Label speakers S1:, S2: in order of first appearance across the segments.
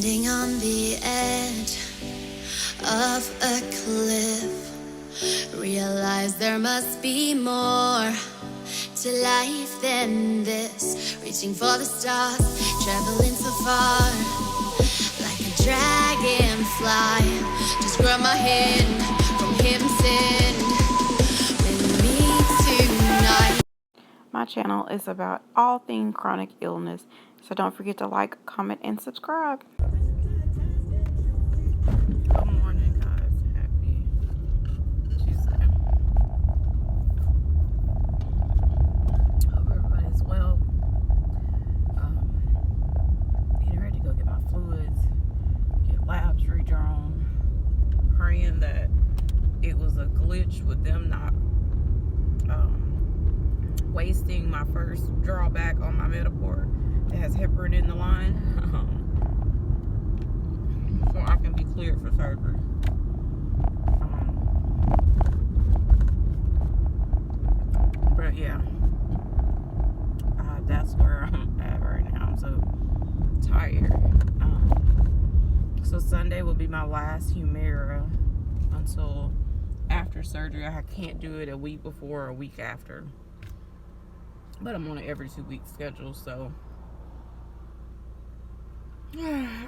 S1: Standing on the edge of a cliff, realize there must be more to life than this. Reaching for the stars, traveling so far, like a dragonfly. Just grab my hand from heaven send with me tonight.
S2: My channel is about all things chronic illness, so don't forget to like, comment, and subscribe. Good morning, guys. Happy Tuesday. Hope everybody's well. Getting ready to go get my fluids, get labs redrawn, praying that it was a glitch with them not wasting my first drawback on my Metaport that has heparin in the line, so I can be cleared for surgery. But yeah, that's where I'm at right now. I'm so tired. So Sunday will be my last Humira until after surgery. I can't do it a week before or a week after. But I'm on an every 2 week schedule, so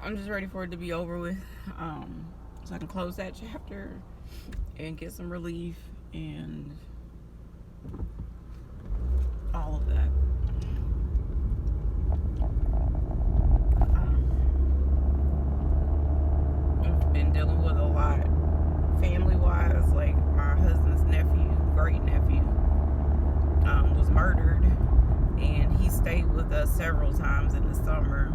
S2: I'm just ready for it to be over with, so I can close that chapter and get some relief and all of that. I've been dealing with a lot family-wise, like my husband's nephew, great nephew, was murdered, and he stayed with us several times in the summer.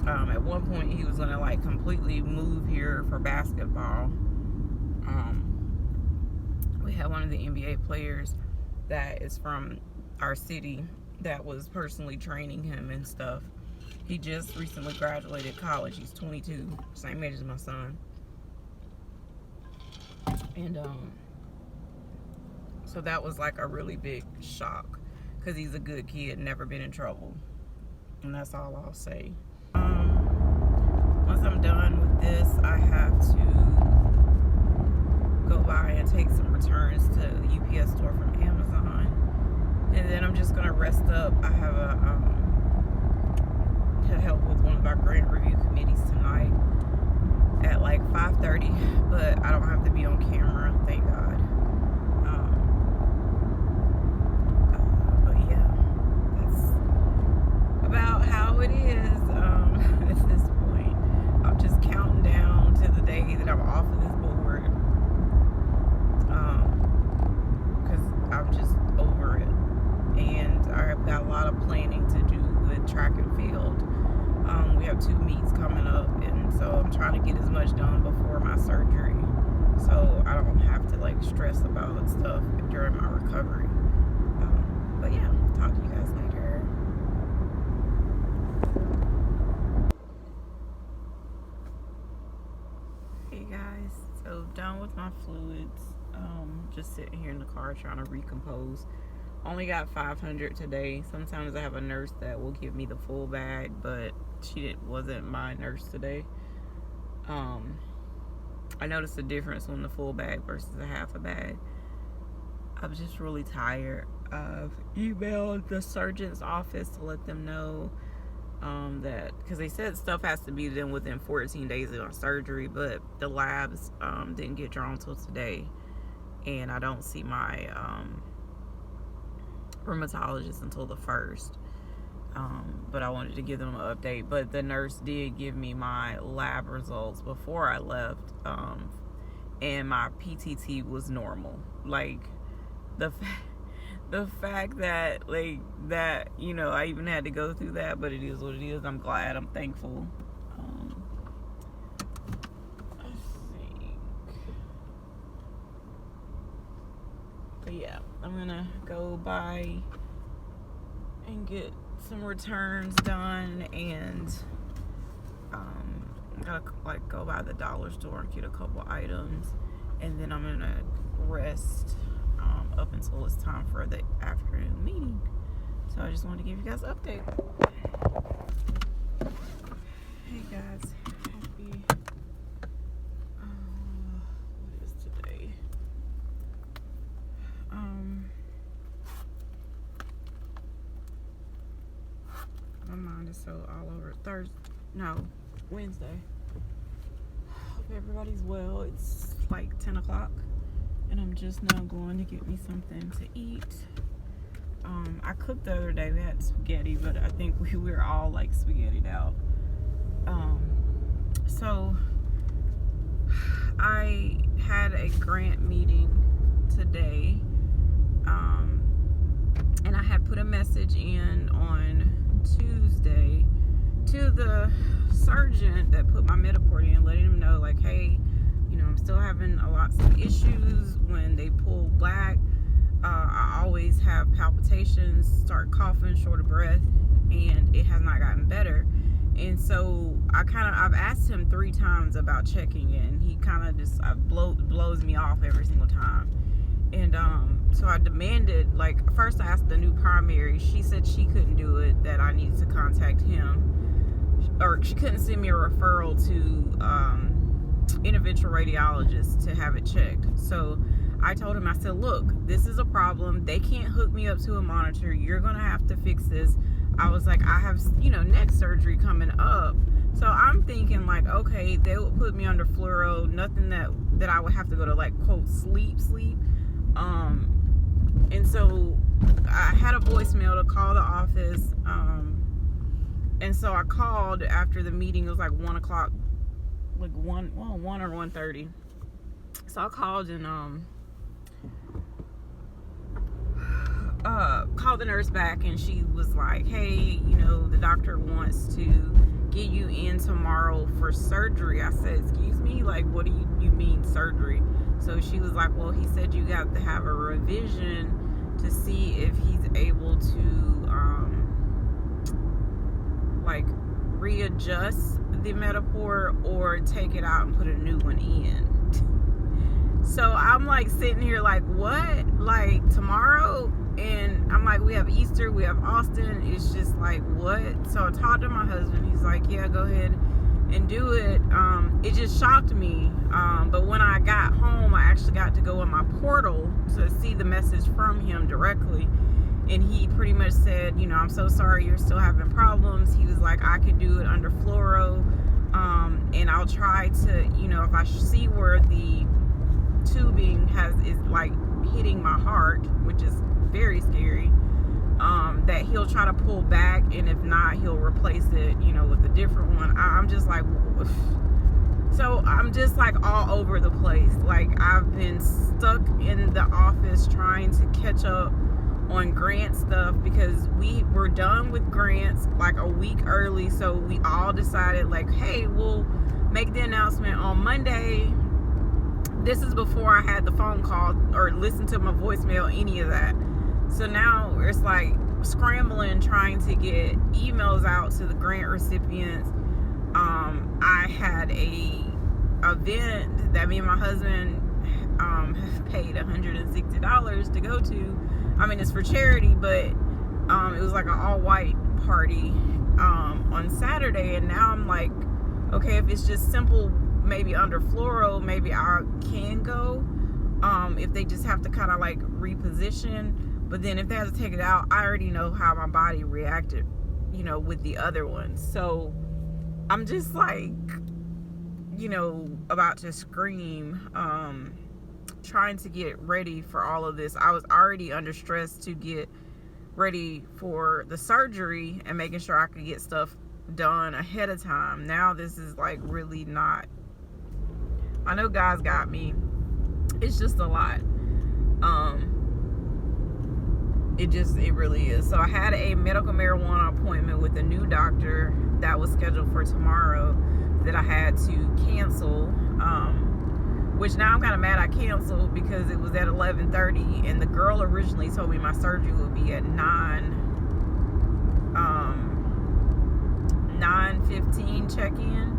S2: At one point he was gonna like completely move here for basketball. We had one of the NBA players that is from our city that was personally training him and stuff. He just recently graduated college. He's 22, same age as my son. And so that was like a really big shock, because he's a good kid, never been in trouble. And that's all I'll say. Once I'm done with this, I have to go by and take some returns to the UPS store from Amazon. And then I'm just gonna rest up. I have to help with one of our grant review committees tonight at like 5:30, but I don't have to be on camera, thank God. But yeah, that's about how it is at this point. I'm just counting down to the day that I'm off of this board, because I'm just over it, and I've got a lot of planning to do with track and field. We have 2 meets coming up, and so I'm trying to get as much done before my surgery, so I don't have to like stress about stuff during my recovery. But yeah, talk to you guys later. Hey guys, so done with my fluids. Just sitting here in the car trying to recompose. Only got 500 today. Sometimes I have a nurse that will give me the full bag, but she wasn't my nurse today. I noticed the difference on the full bag versus a half a bag. I was just really tired. I've emailed the surgeon's office to let them know that, because they said stuff has to be done within 14 days of my surgery, but the labs didn't get drawn till today, and I don't see my rheumatologist until the 1st. But I wanted to give them an update. But the nurse did give me my lab results before I left, and my PTT was normal. Like the fact that like that, you know, I even had to go through that, but it is what it is. I'm glad. I'm thankful. I think. But yeah, I'm gonna go by and get some returns done, and gotta like go by the dollar store and get a couple items, and then I'm gonna rest up until it's time for the afternoon meeting. So I just wanted to give you guys an update. Hey guys. Wednesday. Hope everybody's well. It's like 10 o'clock and I'm just now going to get me something to eat. I cooked the other day. We had spaghetti, but I think we were all like spaghettied out. So I had a grant meeting today, and I had put a message in on Tuesday to the surgeon that put my Mediport in, letting him know, like, hey, you know, I'm still having lots of issues when they pull back. I always have palpitations, start coughing, short of breath, and it has not gotten better. And so I've asked him 3 times about checking in. He kind of just blows me off every single time. And so I demanded, like, first I asked the new primary. She said she couldn't do it, that I needed to contact him. Or she couldn't send me a referral to interventional radiologist to have it checked. So I told him, I said, look, this is a problem. They can't hook me up to a monitor. You're going to have to fix this. I was like, I have, neck surgery coming up. So I'm thinking, like, okay, they would put me under fluoro, nothing that I would have to go to, like, quote, sleep. And so I had a voicemail to call the office. And so I called after the meeting. It was like 1 o'clock, like 1 or 1:30. So I called and called the nurse back, and she was like, hey, the doctor wants to get you in tomorrow for surgery. I said, excuse me, like, what do you mean surgery? So she was like, well, he said you got to have a revision to see if he's able to like readjust the Mediport or take it out and put a new one in. So I'm like sitting here like, what? Like tomorrow? And I'm like, we have Easter, we have Austin. It's just like, what? So I talked to my husband. He's like, yeah, go ahead and do it. It just shocked me. But when I got home, I actually got to go in my portal to see the message from him directly. And he pretty much said, I'm so sorry you're still having problems. He was like, I could do it under fluoro. And I'll try to, if I see where the tubing is like hitting my heart, which is very scary, that he'll try to pull back, and if not, he'll replace it, with a different one. I'm just like, so I'm just like all over the place. Like, I've been stuck in the office trying to catch up on grant stuff because we were done with grants like a week early. So we all decided, like, hey, we'll make the announcement on Monday. This is before I had the phone call or listened to my voicemail, any of that. So now it's like scrambling, trying to get emails out to the grant recipients. I had a event that me and my husband paid $160 to go to. I mean, it's for charity, but it was like an all-white party on Saturday. And now I'm like, okay, if it's just simple, maybe under fluoro, maybe I can go. If they just have to kind of like reposition. But then if they have to take it out, I already know how my body reacted, with the other one. So I'm just like, about to scream, trying to get ready for all of this. I was already under stress to get ready for the surgery and making sure I could get stuff done ahead of time. Now this is like really not, I know God's got me. It's just a lot. It really is. So I had a medical marijuana appointment with a new doctor that was scheduled for tomorrow that I had to cancel, which now I'm kind of mad I canceled because it was at 11:30 and the girl originally told me my surgery would be at 9:15 check-in,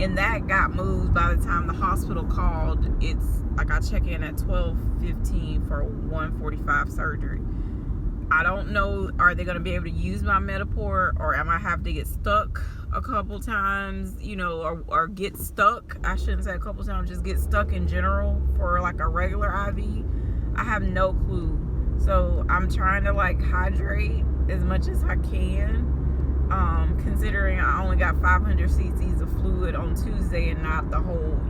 S2: and that got moved by the time the hospital called. It's like I check in at 12:15 for 1:45 surgery. I don't know, are they going to be able to use my Mediport, or am I have to get stuck a couple times, or get stuck? I shouldn't say a couple times, just get stuck in general for like a regular IV. I have no clue. So I'm trying to like hydrate as much as I can. considering I only got 500 cc's of fluid on Tuesday and not the whole,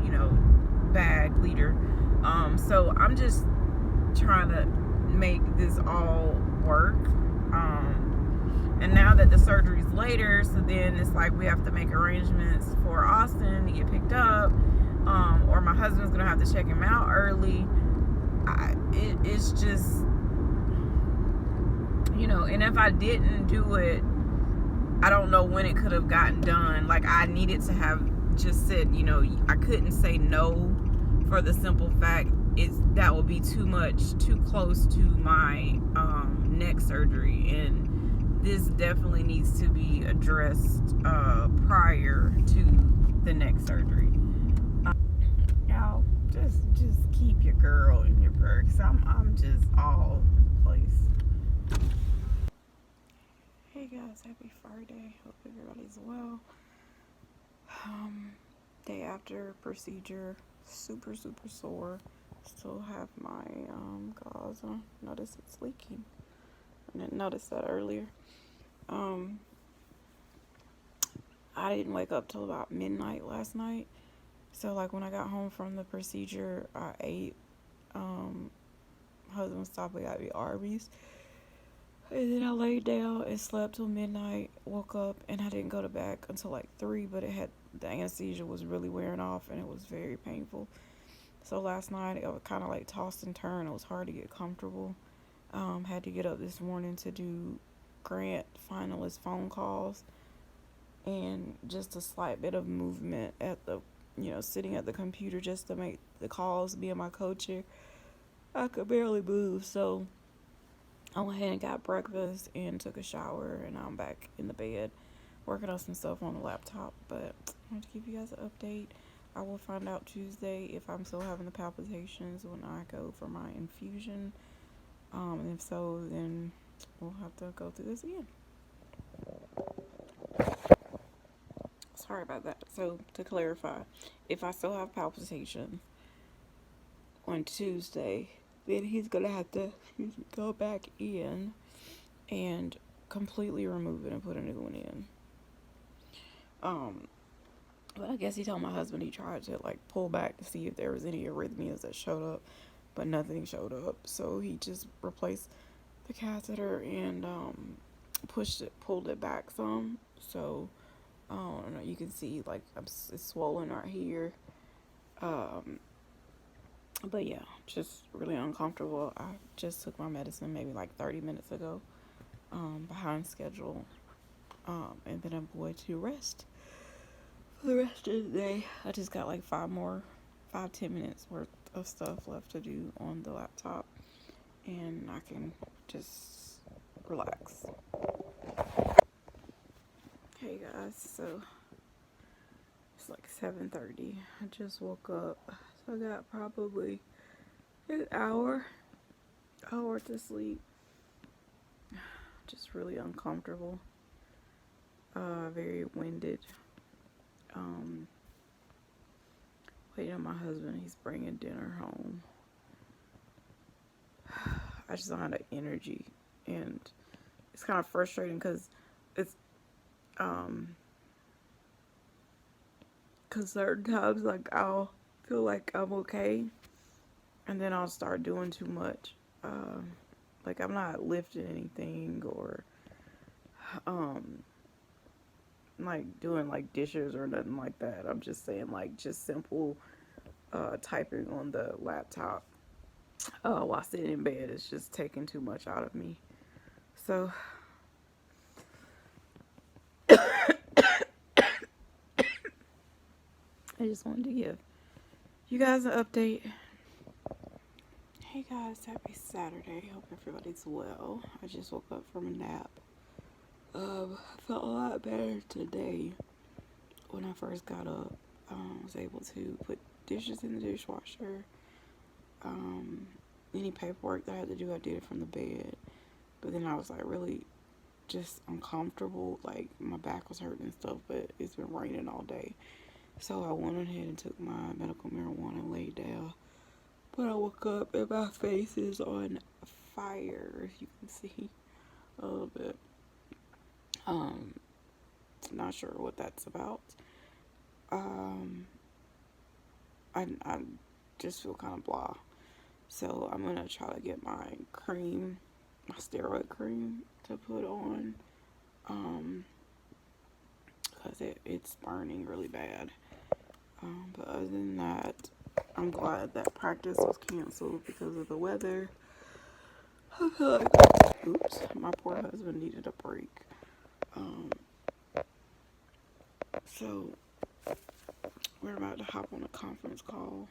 S2: bag liter. So I'm just trying to make this all work. And now that the surgery's later, so then it's like we have to make arrangements for Austin to get picked up, or my husband's gonna have to check him out early. It's just, and if I didn't do it, I don't know when it could have gotten done. Like, I needed to have just said, I couldn't say no, for the simple fact that would be too close to my neck surgery, and this definitely needs to be addressed prior to the neck surgery. Y'all just keep your girl in your prayer, because I'm just all over the place. Hey guys, happy Friday. Hope everybody's well. Day after procedure, super sore. Still have my gauze on. Notice it's leaking. I didn't notice that earlier. I didn't wake up till about midnight last night. So like when I got home from the procedure, I ate. Husband stopped, we got me Arby's. And then I laid down and slept till midnight, woke up, and I didn't go to bed until like 3, but the anesthesia was really wearing off and it was very painful. So last night I was kind of like tossed and turned. It was hard to get comfortable. Had to get up this morning to do grant finalist phone calls, and just a slight bit of movement at the, sitting at the computer just to make the calls, being my co-chair. I could barely move, so I went ahead and got breakfast and took a shower, and I'm back in the bed working on some stuff on the laptop. But I want to give you guys an update. I will find out Tuesday if I'm still having the palpitations when I go for my infusion. And if so, then we'll have to go through this again. Sorry about that. So to clarify, if I still have palpitations on Tuesday, then he's gonna have to go back in and completely remove it and put a new one in. But I guess he told my husband he tried to like pull back to see if there was any arrhythmias that showed up, but nothing showed up. So he just replaced the catheter and pulled it back some. So you can see like it's swollen right here. But yeah, just really uncomfortable. I just took my medicine maybe like 30 minutes ago, behind schedule, and then I'm going to rest for the rest of the day. I just got like 5-10 minutes worth of stuff left to do on the laptop, and I can just relax. Hey guys, so it's like 7:30. I just woke up, so I got probably an hour to sleep. Just really uncomfortable, very winded. Waiting on my husband. He's bringing dinner home. I just don't have the energy, and it's kind of frustrating because it's because certain times like I'll feel like I'm okay, and then I'll start doing too much. Like I'm not lifting anything or like doing like dishes or nothing like that. I'm just saying like just simple typing on the laptop while sitting in bed is just taking too much out of me. So I just wanted to give you guys an update. Hey guys, happy Saturday. Hope everybody's well. I just woke up from a nap. I felt a lot better today. When I first got up, I was able to put dishes in the dishwasher. Any paperwork that I had to do, I did it from the bed. But then I was like really just uncomfortable. Like my back was hurting and stuff, but it's been raining all day. So I went ahead and took my medical marijuana and laid down. But I woke up and my face is on fire, if you can see a little bit. Not sure what that's about. I just feel kind of blah. So I'm gonna try to get my cream, my steroid cream to put on, because it's burning really bad. But other than that, I'm glad that practice was canceled because of the weather. I feel like, oops, my poor husband needed a break. So we're about to hop on a conference call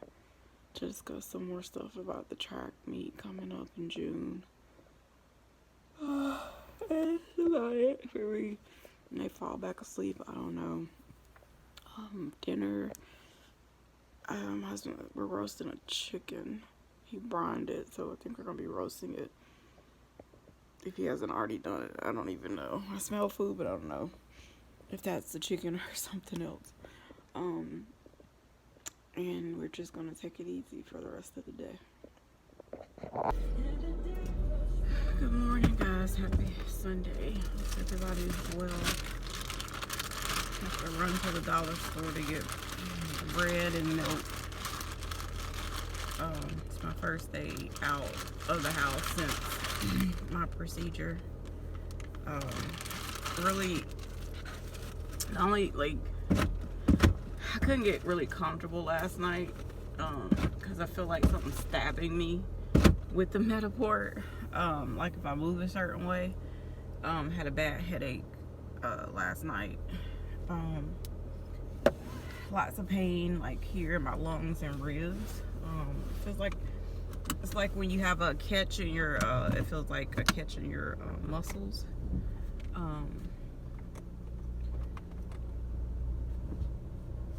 S2: to discuss some more stuff about the track meet coming up in June. That's about it for me. And they fall back asleep, I don't know. Dinner, my husband, we're roasting a chicken. He brined it, so I think we're gonna be roasting it. If he hasn't already done it, I don't even know. I smell food, but I don't know if that's the chicken or something else. And we're just gonna take it easy for the rest of the day. Good morning, guys. Happy Sunday. Hope everybody's well. Have to run to the dollar store to get bread and milk. It's my first day out of the house since my procedure. Really, the only, like, I couldn't get really comfortable last night because I feel like something's stabbing me with the Metaport. Like if I move a certain way. Had a bad headache last night. Lots of pain, like here in my lungs and ribs. Feels like it's like when you have a catch in your. It feels like a catch in your muscles.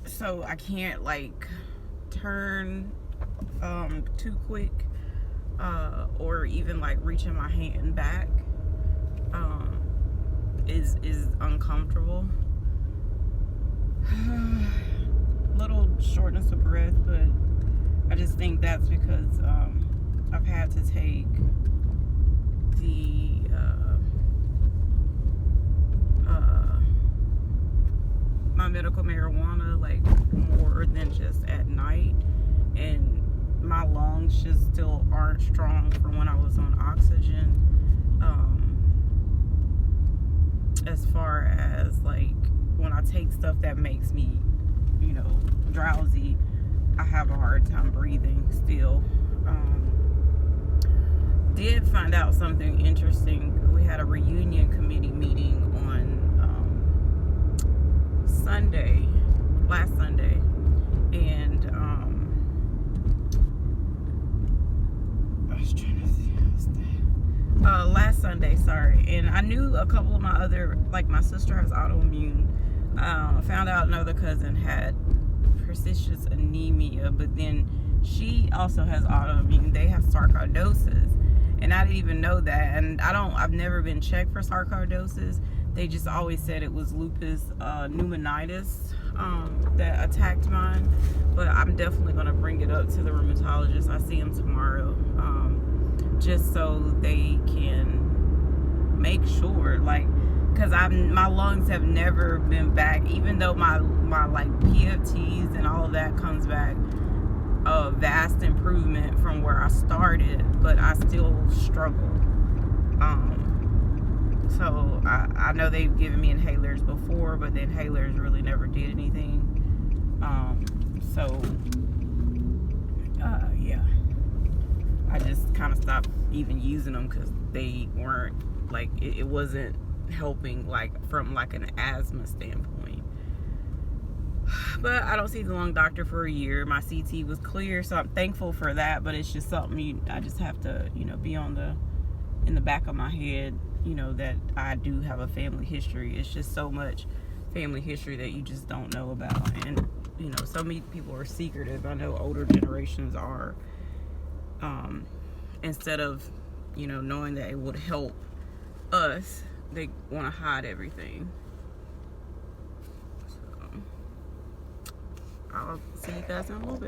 S2: So I can't like turn too quick, or even like reaching my hand back is uncomfortable. Little shortness of breath, but I just think that's because I've had to take the my medical marijuana like more than just at night, and my lungs just still aren't strong from when I was on oxygen. As far as like when I take stuff that makes me, you know, drowsy, I have a hard time breathing still. Did find out something interesting. We had a reunion committee meeting on last Sunday, and I was trying to see last Sunday, sorry. And I knew a couple of my other, like my sister has autoimmune. Found out another cousin had persistent anemia, but then she also has autoimmune. They have sarcoidosis, and I didn't even know that. And I've never been checked for sarcoidosis. They just always said it was lupus pneumonitis that attacked mine. But I'm definitely gonna bring it up to the rheumatologist. I see him tomorrow, just so they can make sure, like, because my lungs have never been back, even though my like PFTs and all of that comes back a vast improvement from where I started, but I still struggle. So I know they've given me inhalers before, but the inhalers really never did anything. Yeah, I just kind of stopped even using them because they weren't like it wasn't helping, like from like an asthma standpoint. But I don't see the lung doctor for a year. My CT was clear, so I'm thankful for that. But it's just something I just have to, be in the back of my head, that I do have a family history. It's just so much family history that you just don't know about, and so many people are secretive. I know older generations are. Instead of knowing that it would help us, they want to hide everything. So I'll see you guys in a little bit.